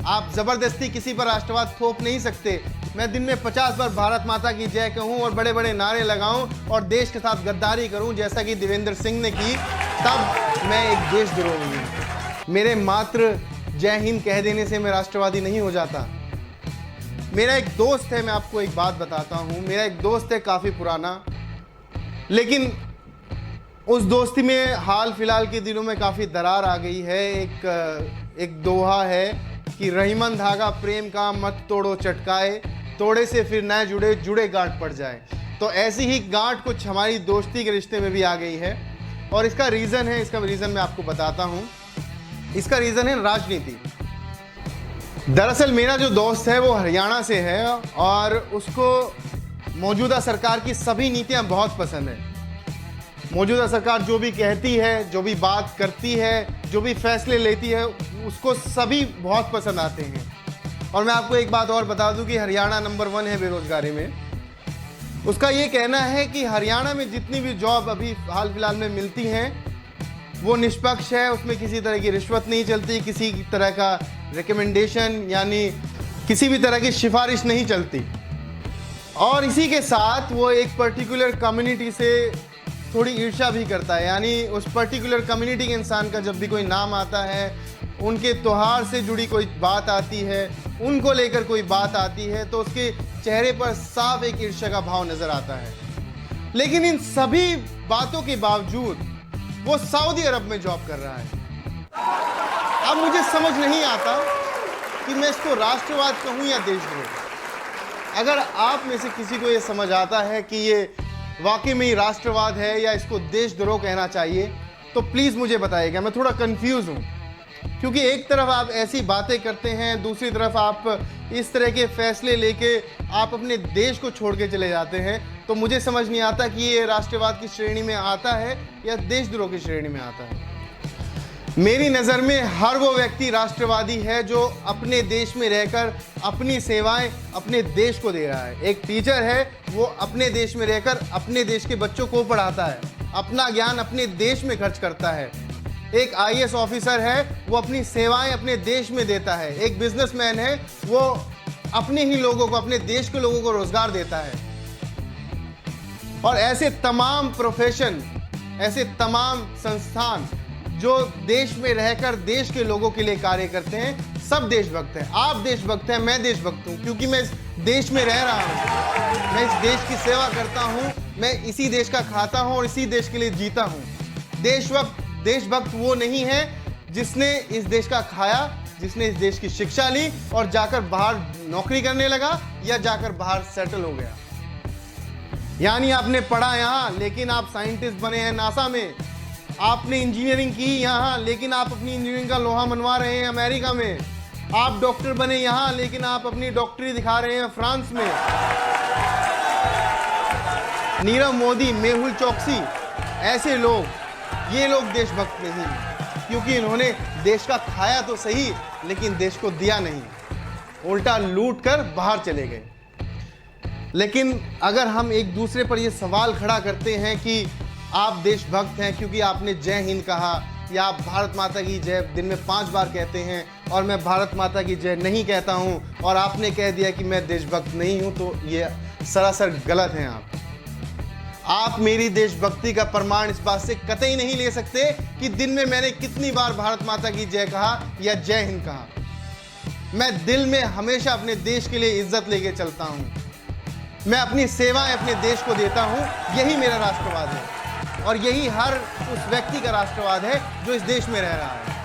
आप जबरदस्ती किसी पर राष्ट्रवाद थोप नहीं सकते। मैं दिन में 50 बार भारत माता की जय कहूं और बड़े बड़े नारे लगाऊं और देश के साथ गद्दारी करूं जैसा कि देवेंद्र सिंह ने की, तब मैं एक देशद्रोही हूं। मेरे मात्र जय हिंद कह देने से मैं राष्ट्रवादी नहीं हो जाता। मेरा एक दोस्त है, मैं आपको एक बात बताता हूं। मेरा एक दोस्त है काफ़ी पुराना, लेकिन उस दोस्ती में हाल फिलहाल के दिनों में काफ़ी दरार आ गई है। एक दोहा है कि रहीमन धागा प्रेम का मत तोड़ो चटकाए, तोड़े से फिर न जुड़े, जुड़े गांठ पड़ जाए। तो ऐसी ही गांठ कुछ हमारी दोस्ती के रिश्ते में भी आ गई है और इसका रीज़न मैं आपको बताता हूँ। इसका रीज़न है राजनीति। दरअसल मेरा जो दोस्त है वो हरियाणा से है और उसको मौजूदा सरकार की सभी नीतियाँ बहुत पसंद है। मौजूदा सरकार जो भी कहती है, जो भी बात करती है, जो भी फैसले लेती है, उसको सभी बहुत पसंद आते हैं। और मैं आपको एक बात और बता दूं कि हरियाणा नंबर 1 है बेरोजगारी में। उसका ये कहना है कि हरियाणा में जितनी भी जॉब अभी हाल फिलहाल में मिलती हैं वो निष्पक्ष है, उसमें किसी तरह की रिश्वत नहीं चलती, किसी तरह का रिकमेंडेशन यानी किसी भी तरह की सिफारिश नहीं चलती। और इसी के साथ वो एक पर्टिकुलर कम्युनिटी से थोड़ी ईर्ष्या भी करता है, यानी उस पर्टिकुलर कम्युनिटी के इंसान का जब भी कोई नाम आता है, उनके त्योहार से जुड़ी कोई बात आती है, उनको लेकर कोई बात आती है, तो उसके चेहरे पर साफ एक ईर्ष्या का भाव नजर आता है। लेकिन इन सभी बातों के बावजूद वो सऊदी अरब में जॉब कर रहा है। अब मुझे समझ नहीं आता कि मैं इसको राष्ट्रवाद कहूँ या देशद्रोह। अगर आप में से किसी को ये समझ आता है कि ये वाकई में ही राष्ट्रवाद है या इसको देशद्रोह कहना चाहिए, तो प्लीज़ मुझे बताइएगा। मैं थोड़ा कंफ्यूज हूँ, क्योंकि एक तरफ आप ऐसी बातें करते हैं, दूसरी तरफ आप इस तरह के फैसले लेके आप अपने देश को छोड़ के चले जाते हैं। तो मुझे समझ नहीं आता कि ये राष्ट्रवाद की श्रेणी में आता है या देशद्रोह की श्रेणी में आता है। मेरी नज़र में हर वो व्यक्ति राष्ट्रवादी है जो अपने देश में रहकर अपनी सेवाएं अपने देश को दे रहा है। एक टीचर है, वो अपने देश में रहकर अपने देश के बच्चों को पढ़ाता है, अपना ज्ञान अपने देश में खर्च करता है। एक IAS ऑफिसर है, वो अपनी सेवाएं अपने देश में देता है। एक बिजनेसमैन है, वो अपने ही लोगों को, अपने देश के लोगों को रोजगार देता है। और ऐसे तमाम प्रोफेशन, ऐसे तमाम संस्थान जो देश में रहकर देश के लोगों के लिए कार्य करते हैं, सब देशभक्त हैं। आप देशभक्त हैं, मैं देशभक्त हूँ, क्योंकि मैं इस देश में रह रहा हूँ, मैं इस देश की सेवा करता हूँ, मैं इसी देश का खाता हूँ और इसी देश के लिए जीता हूँ। देशभक्त वो नहीं है जिसने इस देश का खाया, जिसने इस देश की शिक्षा ली और जाकर बाहर नौकरी करने लगा या जाकर बाहर सेटल हो गया। यानी आपने पढ़ा यहाँ, लेकिन आप साइंटिस्ट बने हैं नासा में। आपने इंजीनियरिंग की यहाँ, लेकिन आप अपनी इंजीनियरिंग का लोहा मनवा रहे हैं अमेरिका में। आप डॉक्टर बने यहाँ, लेकिन आप अपनी डॉक्टरी दिखा रहे हैं फ्रांस में। नीरव मोदी, मेहुल चोकसी, ऐसे लोग, ये लोग देशभक्त नहीं हैं, क्योंकि इन्होंने देश का खाया तो सही, लेकिन देश को दिया नहीं, उल्टा लूट कर बाहर चले गए। लेकिन अगर हम एक दूसरे पर यह सवाल खड़ा करते हैं कि आप देशभक्त हैं क्योंकि आपने जय हिंद कहा, या आप भारत माता की जय दिन में 5 बार कहते हैं और मैं भारत माता की जय नहीं कहता हूं, और आपने कह दिया कि मैं देशभक्त नहीं हूं, तो ये सरासर गलत हैं। आप मेरी देशभक्ति का प्रमाण इस बात से कतई नहीं ले सकते कि दिन में मैंने कितनी बार भारत माता की जय कहा या जय हिंद कहा। मैं दिल में हमेशा अपने देश के लिए इज्जत लेके चलता हूं। मैं अपनी सेवाएं अपने देश को देता हूं। यही मेरा राष्ट्रवाद है और यही हर उस व्यक्ति का राष्ट्रवाद है जो इस देश में रह रहा है।